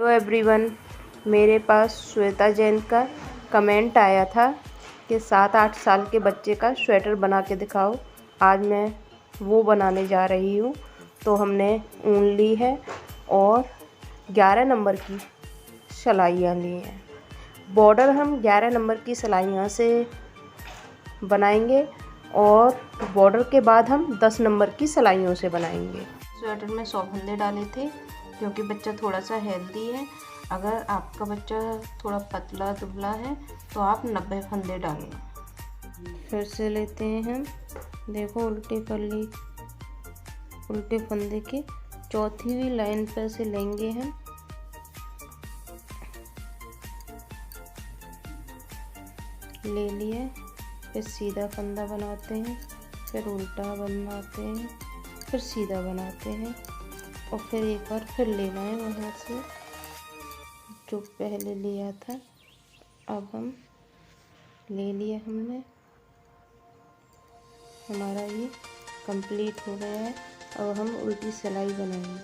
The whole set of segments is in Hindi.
हेलो एवरीवन, मेरे पास श्वेता जैन का कमेंट आया था कि 7-8 साल के बच्चे का स्वेटर बना के दिखाओ। आज मैं वो बनाने जा रही हूँ। तो हमने ऊन ली है और 11 नंबर की सिलाइयाँ ली हैं। बॉर्डर हम 11 नंबर की सिलाइयाँ से बनाएंगे और बॉर्डर के बाद हम 10 नंबर की सिलाइयों से बनाएंगे। स्वेटर में 100 फंदे डाले थे क्योंकि बच्चा थोड़ा सा हेल्दी है। अगर आपका बच्चा थोड़ा पतला दुबला है तो आप 90 फंदे डालें। फिर से लेते हैं हम, देखो उल्टी कर ली, उल्टे फंदे के चौथी भी लाइन पर से लेंगे हम। ले लिए, फिर सीधा फंदा बनाते हैं, फिर उल्टा बनाते हैं, फिर सीधा बनाते हैं और फिर एक बार फिर लेना है वहाँ से जो पहले लिया था। अब हम ले लिए हमने, हमारा ये कंप्लीट हो गया है। अब हम उल्टी सिलाई बनाएंगे।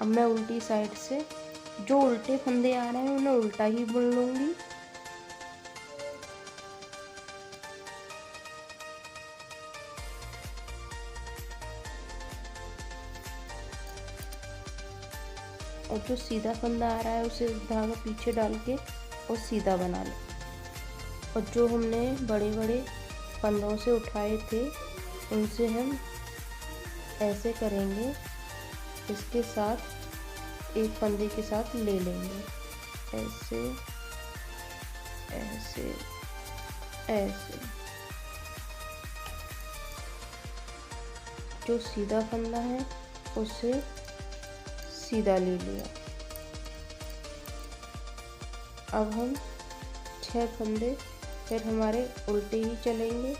अब मैं उल्टी साइड से जो उल्टे फंदे आ रहे हैं उन्हें उल्टा ही बुन लूँगी। और जो सीधा फंदा आ रहा है उसे धागा पीछे डाल के और सीधा बना लो। और जो हमने बड़े बड़े फंदों से उठाए थे उनसे हम ऐसे करेंगे, इसके साथ एक फंदे के साथ ले लेंगे, ऐसे ऐसे ऐसे। जो सीधा फंदा है उसे सीधा ले लिया। अब हम 6 फंदे फिर हमारे उल्टे ही चलेंगे।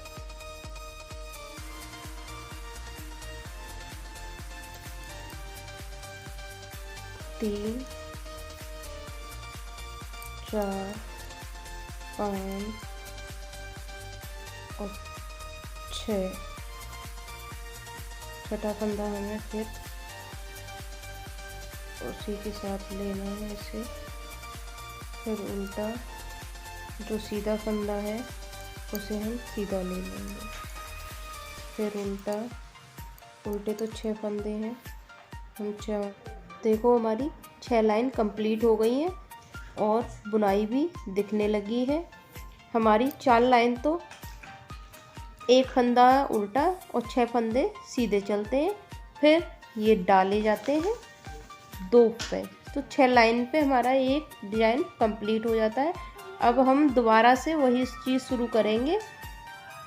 तीन, 4, 5 और 6। छठा फंदा हमें फिर उसी के साथ लेना है इसे। फिर उल्टा जो सीधा फंदा है उसे हम सीधा ले लेंगे। फिर उल्टा, उल्टे तो 6 फंदे हैं, हम 6। देखो हमारी 6 लाइन कंप्लीट हो गई है और बुनाई भी दिखने लगी है। हमारी 4 लाइन तो एक फंदा उल्टा और 6 फंदे सीधे चलते हैं, फिर ये डाले जाते हैं 2 पे। तो 6 लाइन पे हमारा एक डिजाइन कंप्लीट हो जाता है। अब हम दोबारा से वही चीज़ शुरू करेंगे,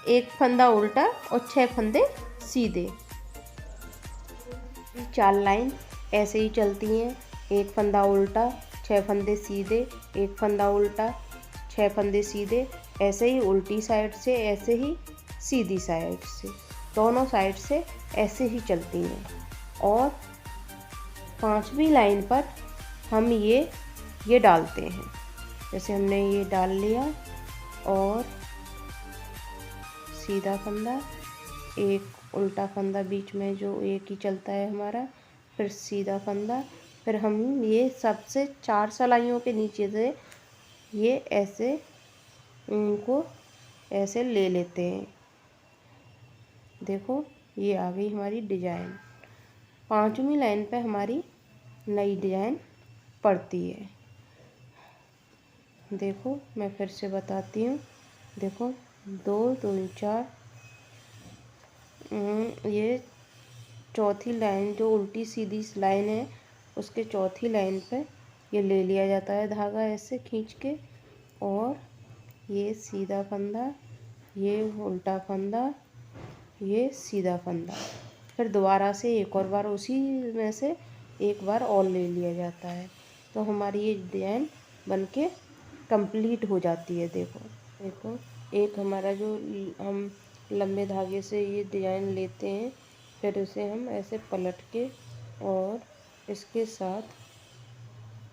एक फंदा उल्टा और 6 फंदे सीधे। 4 लाइन ऐसे ही चलती हैं, एक फंदा उल्टा 6 फंदे सीधे, एक फंदा उल्टा 6 फंदे सीधे, ऐसे ही उल्टी साइड से, ऐसे ही सीधी साइड से, दोनों साइड से ऐसे ही चलती हैं। और 5वीं लाइन पर हम ये डालते हैं। जैसे हमने ये डाल लिया और सीधा फंदा, एक उल्टा फंदा बीच में जो एक ही चलता है हमारा, फिर सीधा फंदा, फिर हम ये सबसे 4 सिलाइयों के नीचे से ये ऐसे उनको ऐसे ले लेते हैं। देखो ये आ गई हमारी डिजाइन। 5वीं लाइन पे हमारी नई डिजाइन पड़ती है। देखो मैं फिर से बताती हूँ, देखो 2 2 4, ये चौथी लाइन जो उल्टी सीधी लाइन है उसके चौथी लाइन पे ये ले लिया जाता है धागा ऐसे खींच के, और ये सीधा फंदा, ये उल्टा फंदा, ये सीधा फंदा, फिर दोबारा से एक और बार उसी में से एक बार और ले लिया जाता है। तो हमारी ये डिजाइन बनके कंप्लीट हो जाती है। देखो एक हमारा जो हम लंबे धागे से ये डिजाइन लेते हैं, फिर उसे हम ऐसे पलट के और इसके साथ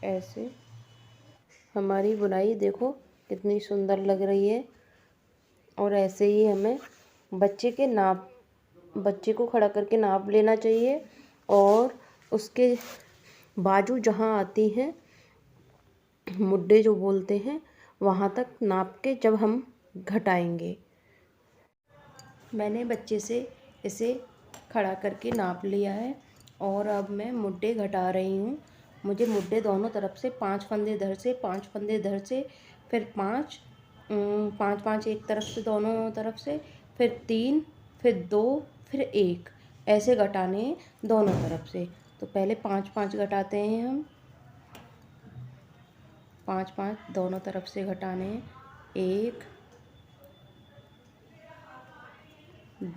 ऐसे, हमारी बुनाई देखो कितनी सुंदर लग रही है। और ऐसे ही हमें बच्चे को खड़ा करके नाप लेना चाहिए और उसके बाजू जहाँ आती हैं मुड्डे जो बोलते हैं वहाँ तक नाप के जब हम घटाएंगे। मैंने बच्चे से इसे खड़ा करके नाप लिया है और अब मैं मुड्डे घटा रही हूँ। मुझे मुड्डे दोनों तरफ से 5 फंदे इधर से, 5 फंदे इधर से, फिर 5 एक तरफ से, दोनों तरफ से, फिर 3, फिर 2, फिर 1, ऐसे घटाने हैं दोनों तरफ से। तो पहले 5 घटाते हैं हम, 5 दोनों तरफ से घटाने हैं। 1,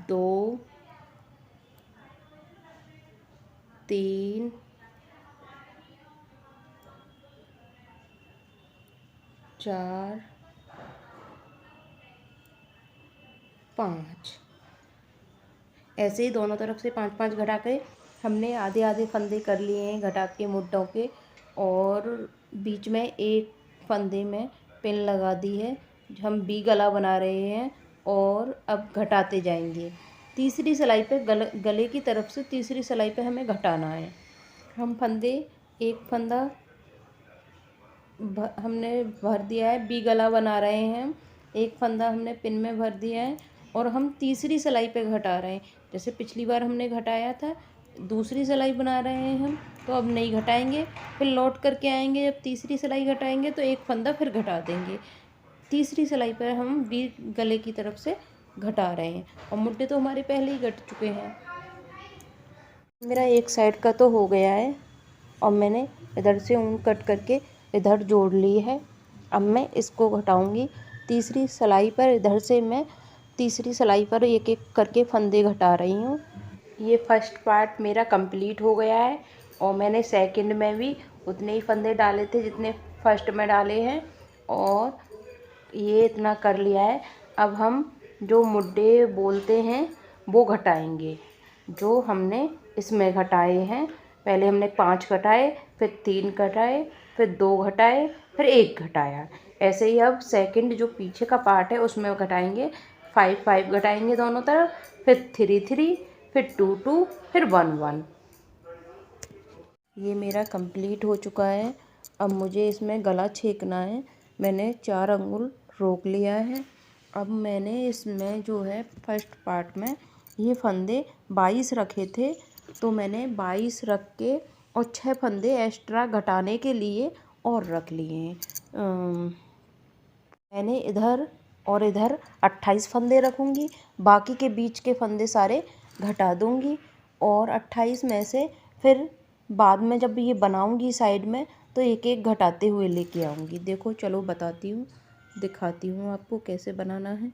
2, 3, 4, 5। ऐसे ही दोनों तरफ से 5 घटा के हमने आधे आधे फंदे कर लिए हैं घटा के मुड्डों के, और बीच में एक फंदे में पिन लगा दी है। हम बी गला बना रहे हैं और अब घटाते जाएंगे। तीसरी सिलाई पे गले की तरफ से तीसरी सिलाई पे हमें घटाना है। हम फंदे, एक फंदा हमने भर दिया है, बी गला बना रहे हैं, एक फंदा हमने पिन में भर दिया है और हम तीसरी सिलाई पे घटा रहे हैं। जैसे पिछली बार हमने घटाया था, दूसरी सिलाई बना रहे हैं हम, तो अब नहीं घटाएंगे, फिर लौट करके आएंगे। जब तीसरी सिलाई घटाएंगे तो एक फंदा फिर घटा देंगे। तीसरी सिलाई पर हम बी गले की तरफ से घटा रहे हैं और मुड्डे तो हमारे पहले ही घट चुके हैं। मेरा एक साइड का तो हो गया है और मैंने इधर से ऊन कट करके इधर जोड़ ली है। अब मैं इसको घटाऊंगी तीसरी सिलाई पर। इधर से मैं तीसरी सिलाई पर एक एक करके फंदे घटा रही हूँ। ये फर्स्ट पार्ट मेरा कंप्लीट हो गया है और मैंने सेकंड में भी उतने ही फंदे डाले थे जितने फर्स्ट में डाले हैं और ये इतना कर लिया है। अब हम जो मुड्डे बोलते हैं वो घटाएंगे जो हमने इसमें घटाए हैं। पहले हमने 5 घटाए, फिर 3 घटाए, फिर 2 घटाए, फिर 1 घटाया। ऐसे ही अब सेकंड जो पीछे का पार्ट है उसमें घटाएंगे। 5 घटाएंगे दोनों तरफ, फिर 3, फिर 2, फिर 1। ये मेरा कंप्लीट हो चुका है। अब मुझे इसमें गला छेकना है। मैंने 4 अंगुल रोक लिया है। अब मैंने इसमें जो है फर्स्ट पार्ट में ये फंदे 22 रखे थे, तो मैंने 22 रख के और 6 फंदे एक्स्ट्रा घटाने के लिए और रख लिए हैं। मैंने इधर और इधर 28 फंदे रखूँगी, बाकी के बीच के फंदे सारे घटा दूँगी और 28 में से फिर बाद में जब ये बनाऊँगी साइड में तो एक एक घटाते हुए लेके आऊँगी। देखो चलो बताती हूँ, दिखाती हूँ आपको कैसे बनाना है।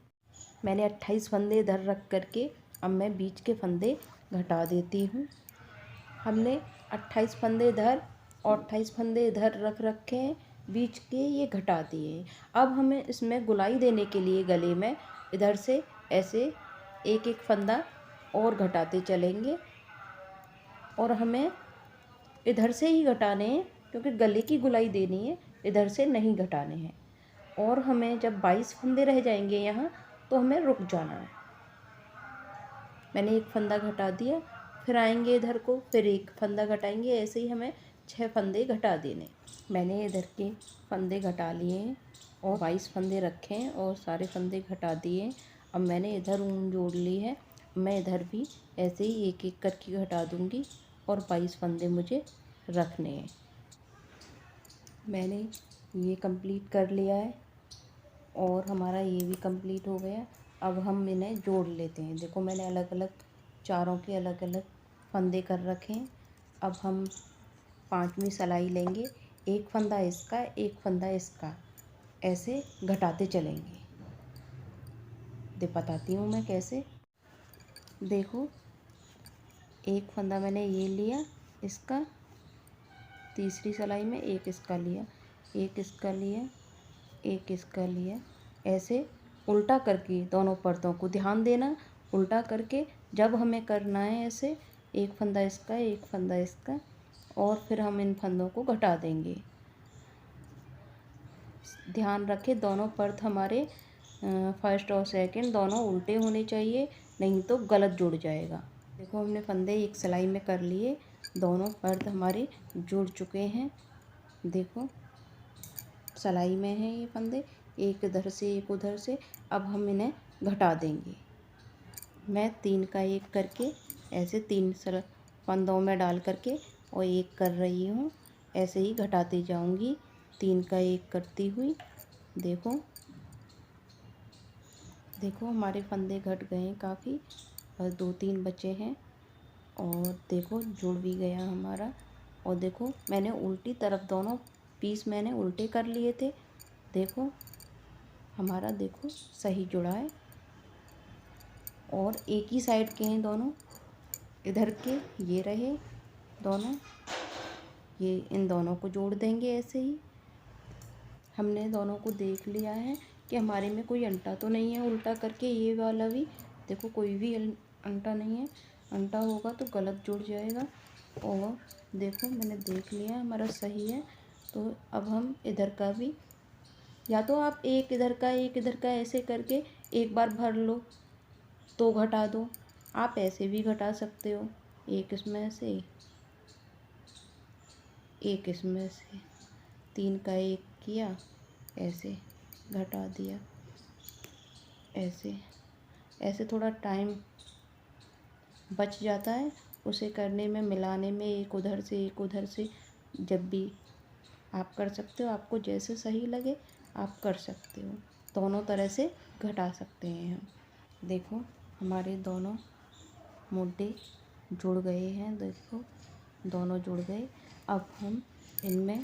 मैंने 28 फंदे इधर रख करके अब मैं बीच के फंदे घटा देती हूँ। हमने 28 फंदे इधर और 28 फंदे इधर रख रखे हैं, बीच के ये घटा दिए। अब हमें इसमें गुलाई देने के लिए गले में इधर से ऐसे एक एक फंदा और घटाते चलेंगे और हमें इधर से ही घटाने हैं क्योंकि गले की गुलाई देनी है, इधर से नहीं घटाने हैं। और हमें जब 22 फंदे रह जाएंगे यहाँ तो हमें रुक जाना है। मैंने एक फंदा घटा दिया, फिर आएंगे इधर को, फिर एक फंदा घटाएंगे। ऐसे ही हमें 6 फंदे घटा देने। मैंने इधर के फंदे घटा लिए हैं और 22 फंदे रखे हैं और सारे फंदे घटा दिए। अब मैंने इधर ऊन जोड़ ली है, मैं इधर भी ऐसे ही एक एक करके घटा दूँगी और 22 फंदे मुझे रखने हैं। मैंने ये कंप्लीट कर लिया है और हमारा ये भी कंप्लीट हो गया। अब हम इन्हें जोड़ लेते हैं। देखो मैंने अलग अलग चारों के अलग अलग फंदे कर रखे हैं। अब हम 5वीं सिलाई लेंगे, एक फंदा इसका, एक फंदा इसका, ऐसे घटाते चलेंगे। बताती हूँ मैं कैसे। देखो एक फंदा मैंने ये लिया इसका, तीसरी सिलाई में एक इसका लिया, एक इसका लिया, एक इसका लिया, ऐसे उल्टा करके दोनों परतों को ध्यान देना। उल्टा करके जब हमें करना है ऐसे एक फंदा इसका, एक फंदा इसका, और फिर हम इन फंदों को घटा देंगे। ध्यान रखें दोनों परत हमारे फर्स्ट और सेकंड दोनों उल्टे होने चाहिए, नहीं तो गलत जुड़ जाएगा। देखो हमने फंदे एक सिलाई में कर लिए, दोनों परत हमारे जुड़ चुके हैं। देखो सिलाई में हैं ये फंदे, एक इधर से एक उधर से। अब हम इन्हें घटा देंगे। मैं 3 का 1 करके ऐसे 3 फंदों में डाल करके और 1 कर रही हूँ। ऐसे ही घटाती जाऊँगी 3 का 1 करती हुई। देखो देखो हमारे फंदे घट गए हैं काफ़ी, और 2-3 बचे हैं। और देखो जुड़ भी गया हमारा। और देखो मैंने उल्टी तरफ दोनों पीस मैंने उल्टे कर लिए थे। देखो हमारा देखो सही जुड़ा है। और एक ही साइड के हैं दोनों, इधर के ये रहे दोनों, ये इन दोनों को जोड़ देंगे। ऐसे ही हमने दोनों को देख लिया है कि हमारे में कोई अंटा तो नहीं है। उल्टा करके ये वाला भी देखो, कोई भी अंटा नहीं है। अंटा होगा तो गलत जुड़ जाएगा। और देखो मैंने देख लिया हमारा सही है। तो अब हम इधर का भी, या तो आप एक इधर का एक इधर का ऐसे करके एक बार भर लो तो घटा दो। आप ऐसे भी घटा सकते हो, एक इसमें से एक इसमें से। 3 का 1 किया, ऐसे घटा दिया। ऐसे ऐसे थोड़ा टाइम बच जाता है उसे करने में, मिलाने में, एक उधर से एक उधर से। जब भी आप कर सकते हो, आपको जैसे सही लगे आप कर सकते हो। दोनों तरह से घटा सकते हैं हम। देखो हमारे दोनों मुड्डे जुड़ गए हैं। देखो दोनों जुड़ गए। अब हम इनमें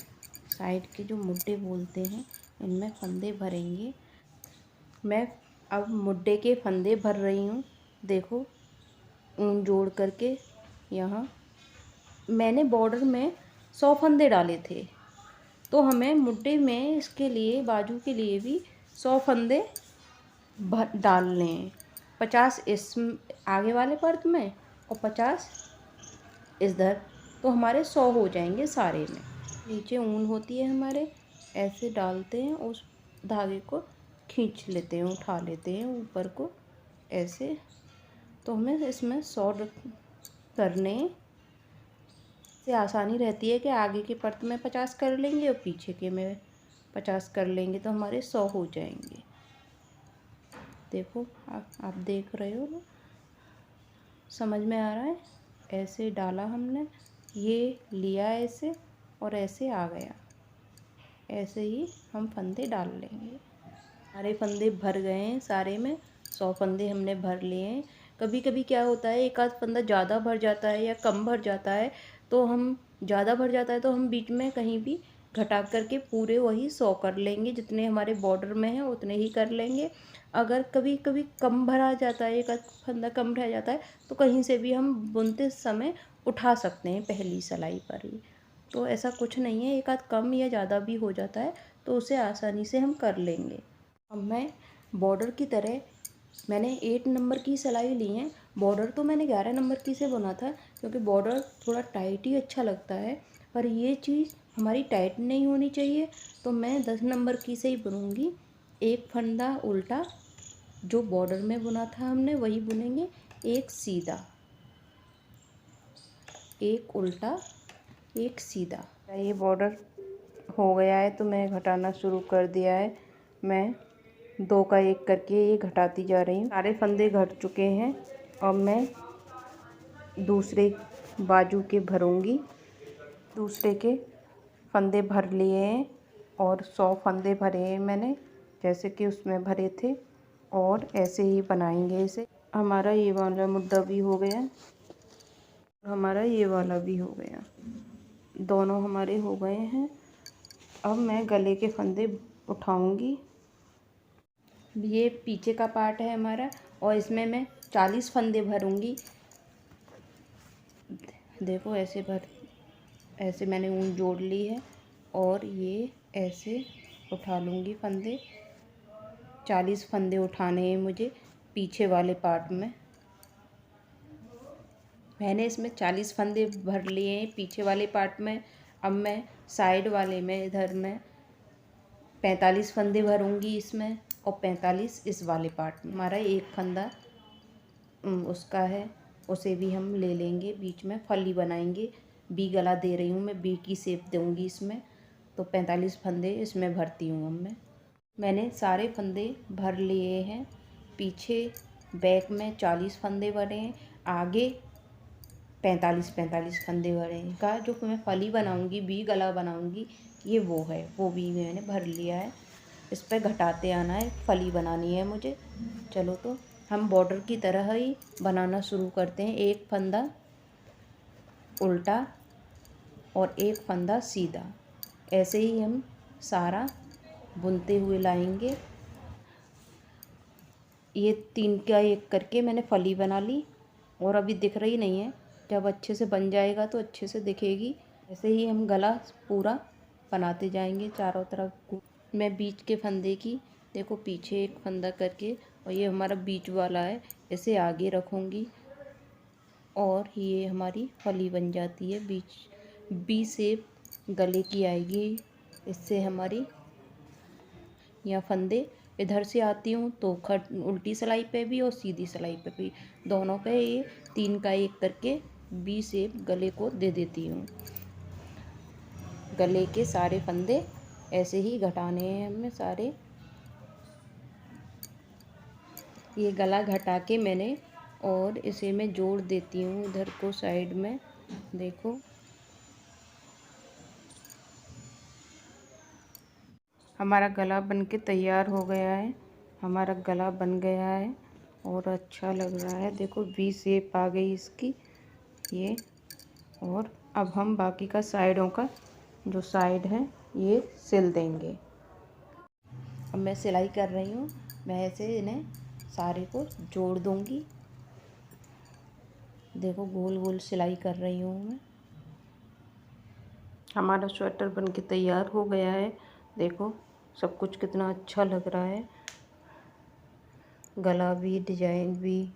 साइड के जो मुड्डे बोलते हैं इनमें फंदे भरेंगे। मैं अब मुड्डे के फंदे भर रही हूँ। देखो ऊन जोड़ करके यहाँ मैंने बॉर्डर में 100 फंदे डाले थे, तो हमें मुड्डे में इसके लिए बाजू के लिए भी 100 फंदे डालने हैं। 50 इस आगे वाले पर्त में और 50 इधर, तो हमारे 100 हो जाएंगे सारे में। नीचे ऊन होती है हमारे, ऐसे डालते हैं, उस धागे को खींच लेते हैं, उठा लेते हैं ऊपर को ऐसे। तो हमें इसमें 100 करने से आसानी रहती है कि आगे के पर्त में 50 कर लेंगे और पीछे के में 50 कर लेंगे, तो हमारे 100 हो जाएंगे। देखो आप देख रहे हो ना, समझ में आ रहा है। ऐसे डाला हमने, ये लिया ऐसे और ऐसे आ गया। ऐसे ही हम फंदे डाल लेंगे। हमारे फंदे भर गए हैं सारे में, 100 फंदे हमने भर लिए हैं। कभी कभी क्या होता है, एक आध फंदा ज़्यादा भर जाता है या कम भर जाता है, तो हम ज़्यादा भर जाता है तो हम बीच में कहीं भी घटा करके पूरे वही 100 कर लेंगे। जितने हमारे बॉर्डर में हैं उतने ही कर लेंगे। अगर कभी कभी कम भरा जाता है, एक आध फंदा कम रह जाता है, तो कहीं से भी हम बुनते समय उठा सकते हैं पहली सिलाई पर ही। तो ऐसा कुछ नहीं है, एक आध कम या ज़्यादा भी हो जाता है तो उसे आसानी से हम कर लेंगे। अब मैं बॉर्डर की तरह मैंने 8 नंबर की सिलाई ली है। बॉर्डर तो मैंने 11 नंबर की से बुना था, क्योंकि बॉर्डर थोड़ा टाइट ही अच्छा लगता है। पर ये चीज़ हमारी टाइट नहीं होनी चाहिए, तो मैं 10 नंबर की से ही बुनूँगी। एक फंदा उल्टा जो बॉर्डर में बुना था हमने वही बुनेंगे, एक सीधा, एक उल्टा, एक सीधा। ये बॉर्डर हो गया है तो मैं घटाना शुरू कर दिया है। मैं 2 का 1 करके ये घटाती जा रही हूँ। सारे फंदे घट चुके हैं। अब मैं दूसरे बाजू के भरूँगी। दूसरे के फंदे भर लिए हैं और 100 फंदे भरे हैं मैंने, जैसे कि उसमें भरे थे। और ऐसे ही बनाएंगे इसे। हमारा ये वाला मुद्दा भी हो गया, हमारा ये वाला भी हो गया, दोनों हमारे हो गए हैं। अब मैं गले के फंदे उठाऊंगी। ये पीछे का पार्ट है हमारा और इसमें मैं 40 फंदे भरूंगी। देखो ऐसे मैंने ऊन जोड़ ली है और ये ऐसे उठा लूँगी फंदे। 40 फंदे उठाने हैं मुझे पीछे वाले पार्ट में। मैंने इसमें 40 फंदे भर लिए हैं पीछे वाले पार्ट में। अब मैं साइड वाले में, इधर में 45 फंदे भरूंगी इसमें और 45 इस वाले पार्ट में। हमारा एक फंदा उसका है, उसे भी हम ले लेंगे, बीच में फली बनाएंगे। बी गला दे रही हूँ मैं, बी की शेप दूंगी इसमें। तो 45 फंदे इसमें भरती हूँ अब मैंने सारे फंदे भर लिए हैं। पीछे बैक में 40 फंदे भरे हैं, आगे 45 फंदे भरे हैं। का जो मैं फली बनाऊंगी, वी गला बनाऊंगी, ये वो है, वो भी मैंने भर लिया है। इस पर घटाते आना है, फली बनानी है मुझे। चलो तो हम बॉर्डर की तरह ही बनाना शुरू करते हैं। एक फंदा उल्टा और एक फंदा सीधा, ऐसे ही हम सारा बुनते हुए लाएंगे। ये 3 का 1 करके मैंने फली बना ली और अभी दिख रही नहीं है, जब अच्छे से बन जाएगा तो अच्छे से दिखेगी। ऐसे ही हम गला पूरा बनाते जाएंगे चारों तरफ। मैं बीच के फंदे की देखो पीछे एक फंदा करके, और ये हमारा बीच वाला है, इसे आगे रखूँगी और ये हमारी फली बन जाती है। बी शेप गले की आएगी। इससे हमारी यहाँ फंदे इधर से आती हूँ तो उल्टी सिलाई पे भी और सीधी सिलाई पे भी, दोनों पे ये 3 का 1 करके बी शेप गले को दे देती हूँ। गले के सारे फंदे ऐसे ही घटाने हैं हमें सारे। ये गला घटा के मैंने और इसे मैं जोड़ देती हूँ इधर को साइड में। देखो हमारा गला बन के तैयार हो गया है। हमारा गला बन गया है और अच्छा लग रहा है। देखो वी शेप आ गई इसकी ये। और अब हम बाकी का साइडों का जो साइड है ये सिल देंगे। अब मैं सिलाई कर रही हूँ, मैं ऐसे इन्हें सारे को जोड़ दूँगी। देखो गोल गोल सिलाई कर रही हूँ मैं। हमारा स्वेटर बन के तैयार हो गया है। देखो सब कुछ कितना अच्छा लग रहा है, गला भी, डिजाइन भी,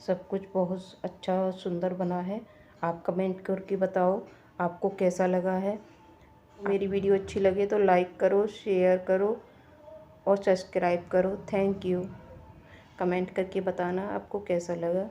सब कुछ बहुत अच्छा सुंदर बना है। आप कमेंट करके बताओ आपको कैसा लगा है। मेरी वीडियो अच्छी लगे तो लाइक करो, शेयर करो और सब्सक्राइब करो। Thank you. कमेंट करके बताना आपको कैसा लगा।